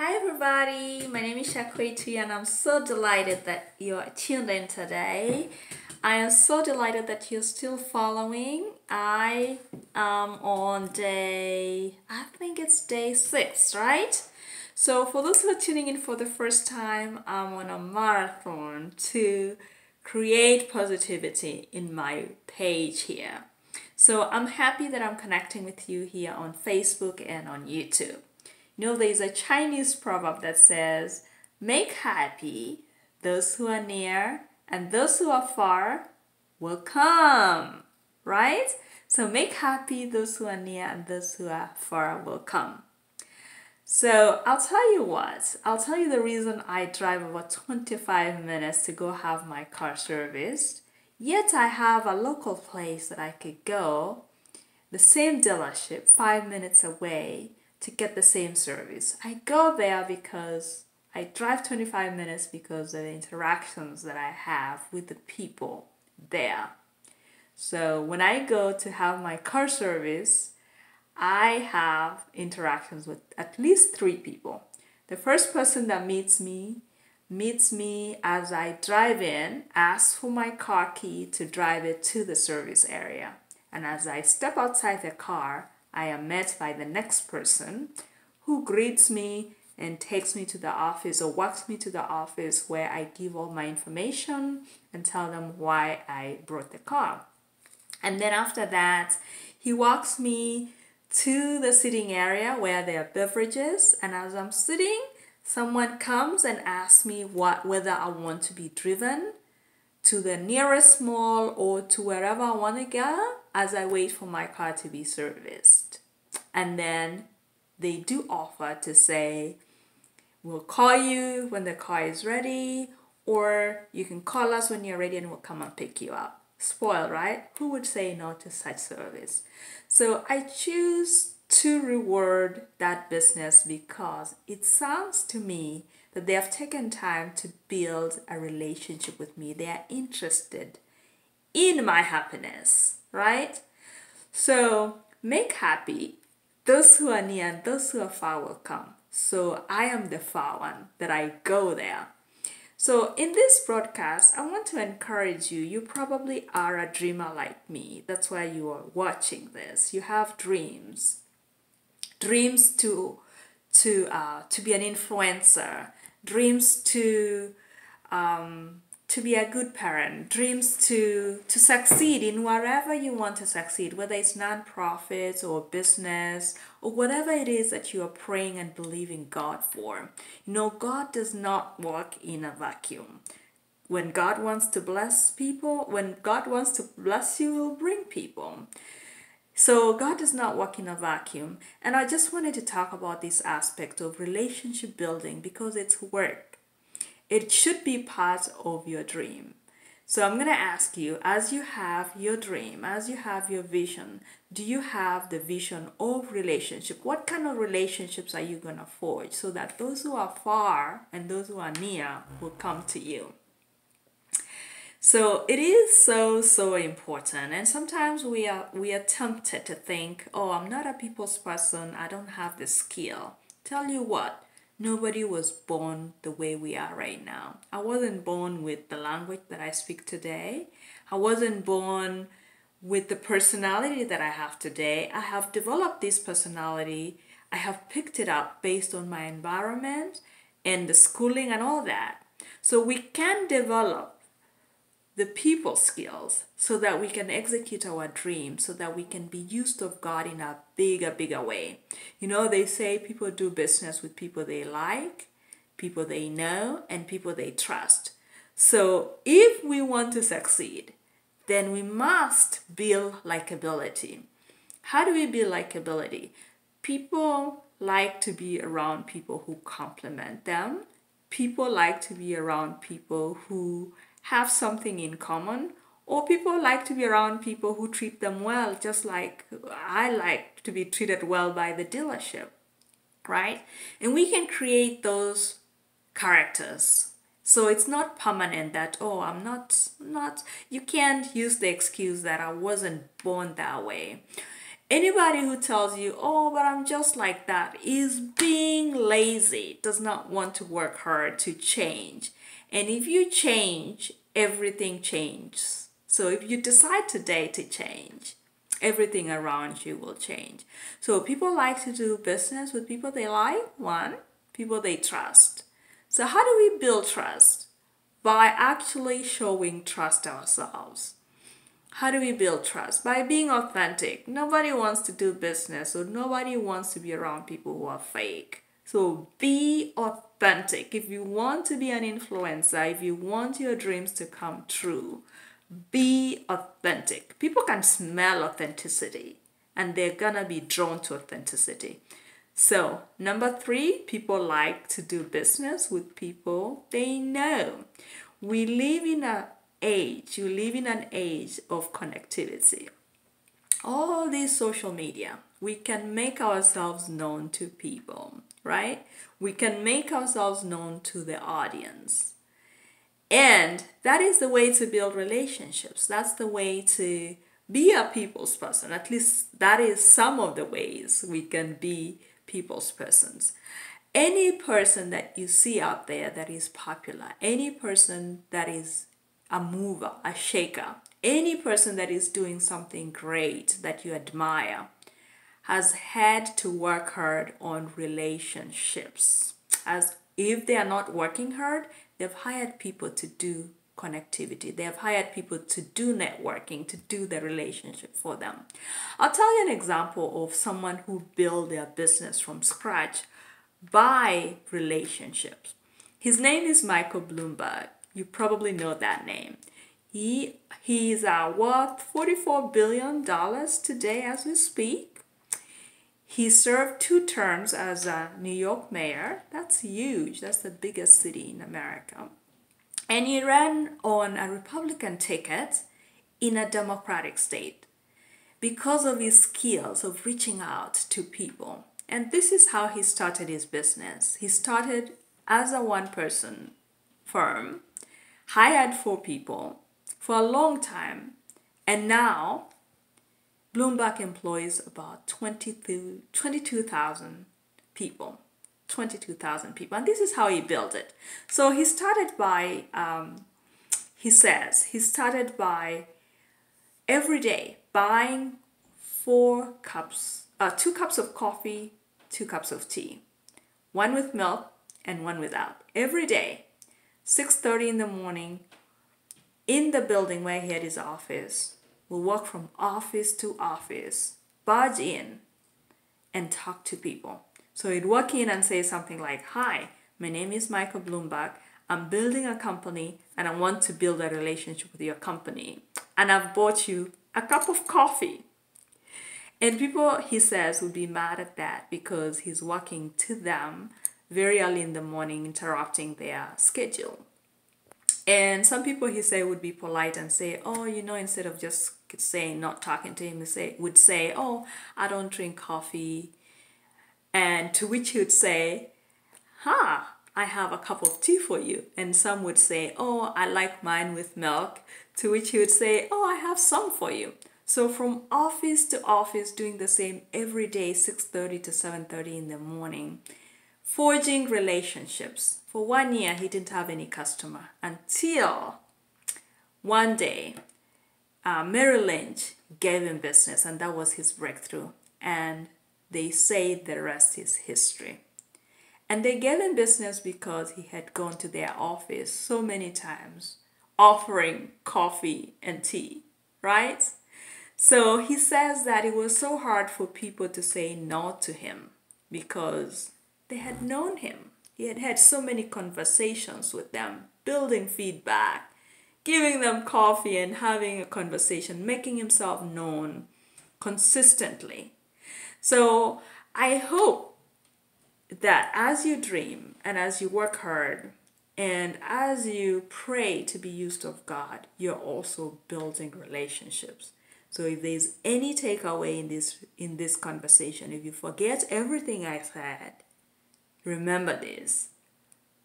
Hi everybody, my name is Shakweti and I'm so delighted that you're tuned in today. I am so delighted that you're still following. I am on I think it's day 6, right? So for those who are tuning in for the first time, I'm on a marathon to create positivity in my page here. So I'm happy that I'm connecting with you here on Facebook and on YouTube. There's a Chinese proverb that says, make happy those who are near and those who are far will come, right? So make happy those who are near and those who are far will come. So I'll tell you what, I'll tell you the reason I drive about 25 minutes to go have my car serviced, yet I have a local place that I could go, the same dealership 5 minutes away to get the same service. I go there because I drive 25 minutes because of the interactions that I have with the people there. So when I go to have my car service, I have interactions with at least 3 people. The first person that meets me as I drive in, asks for my car key to drive it to the service area. And as I step outside the car, I am met by the next person who greets me and takes me to the office or walks me to the office where I give all my information and tell them why I brought the car. And then after that, he walks me to the sitting area where there are beverages. And as I'm sitting, someone comes and asks me whether I want to be driven to the nearest mall or to wherever I want to go as I wait for my car to be serviced. And then they do offer to say, we'll call you when the car is ready, or you can call us when you're ready and we'll come and pick you up. Spoiled, right? Who would say no to such service? So I choose to reward that business because it sounds to me that they have taken time to build a relationship with me. They are interested in my happiness, right? So make happy those who are near and those who are far will come. So I am the far one that I go there. So in this broadcast, I want to encourage you. You probably are a dreamer like me. That's why you are watching this. You have dreams to be an influencer, dreams to be a good parent, dreams to succeed in wherever you want to succeed, whether it's non-profits or business or whatever it is that you are praying and believing God for. God does not work in a vacuum. When God wants to bless people, when God wants to bless you, He'll bring people. So God does not work in a vacuum. And I just wanted to talk about this aspect of relationship building because it's work. It should be part of your dream. So I'm going to ask you, as you have your dream, as you have your vision, do you have the vision of relationship? What kind of relationships are you going to forge so that those who are far and those who are near will come to you? So it is so important, and sometimes we are tempted to think, oh, I'm not a people's person, I don't have the skill. Tell you what, nobody was born the way we are right now. I wasn't born with the language that I speak today. I wasn't born with the personality that I have today. I have developed this personality. I have picked it up based on my environment and the schooling and all that. So we can develop the people skills so that we can execute our dreams, so that we can be used of God in a bigger way. They say people do business with people they like, people they know, and people they trust. So if we want to succeed, then we must build likability. How do we build likability? People like to be around people who compliment them. People like to be around people who have something in common, or people like to be around people who treat them well, just like I like to be treated well by the dealership, right? And we can create those characters. So it's not permanent that, oh, I'm not, you can't use the excuse that I wasn't born that way. Anybody who tells you, oh, but I'm just like that, is being lazy, does not want to work hard to change. And if you change, everything changes. So if you decide today to change, everything around you will change. So people like to do business with people they like, one, people they trust. So how do we build trust? By actually showing trust ourselves. How do we build trust? By being authentic. Nobody wants to do business, so nobody wants to be around people who are fake. So be authentic. If you want to be an influencer, if you want your dreams to come true, be authentic. People can smell authenticity and they're gonna be drawn to authenticity. So, number three, people like to do business with people they know. We live in you live in an age of connectivity. All these social media, we can make ourselves known to people, right? We can make ourselves known to the audience. And that is the way to build relationships. That's the way to be a people's person. At least that is some of the ways we can be people's persons. Any person that you see out there that is popular, any person that is a mover, a shaker, any person that is doing something great that you admire has had to work hard on relationships. As if they are not working hard, they've hired people to do connectivity. They have hired people to do networking, to do the relationship for them. I'll tell you an example of someone who built their business from scratch by relationships. His name is Michael Bloomberg. You probably know that name. He's worth $44 billion today as we speak. He served 2 terms as a New York mayor. That's huge. That's the biggest city in America. And he ran on a Republican ticket in a Democratic state because of his skills of reaching out to people. And this is how he started his business. He started as a one-person firm, hired 4 people for a long time, and now Bloomberg employs about 22,000 people. 22,000 people. And this is how he built it. So he started by, he started by every day buying 2 cups of coffee, 2 cups of tea, one with milk and one without. Every day, 6:30 in the morning, in the building where he had his office, will walk from office to office, barge in, and talk to people. So he'd walk in and say something like, "Hi, my name is Michael Bloomberg. I'm building a company and I want to build a relationship with your company. And I've bought you a cup of coffee." And people, he says, would be mad at that because he's walking to them very early in the morning, interrupting their schedule. And some people, he say, would be polite and say, "Oh, instead of just saying, not talking to him, would say, 'Oh, I don't drink coffee.' And to which he would say, 'I have a cup of tea for you.' And some would say, 'Oh, I like mine with milk.' To which he would say, 'Oh, I have some for you.' So from office to office, doing the same every day, 6:30 to 7:30 in the morning, forging relationships. For 1 year, he didn't have any customer until one day, Merrill Lynch gave him business, and that was his breakthrough. And they say the rest is history. And they gave him business because he had gone to their office so many times, offering coffee and tea, right? So he says that it was so hard for people to say no to him because they had known him. He had had so many conversations with them, building feedback, giving them coffee and having a conversation, making himself known consistently. So I hope that as you dream and as you work hard and as you pray to be used of God, you're also building relationships. So if there's any takeaway in this conversation, if you forget everything I said, remember this: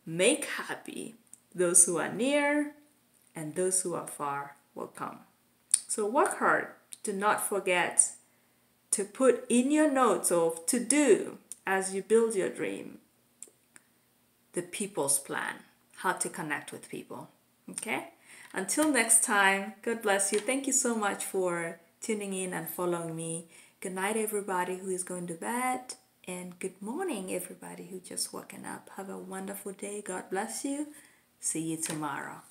make happy those who are near, and those who are far will come. So work hard. Do not forget to put in your notes of to do as you build your dream. The people's plan, how to connect with people. Okay? Until next time, God bless you. Thank you so much for tuning in and following me. Good night, everybody who is going to bed. And good morning, everybody who just woken up. Have a wonderful day. God bless you. See you tomorrow.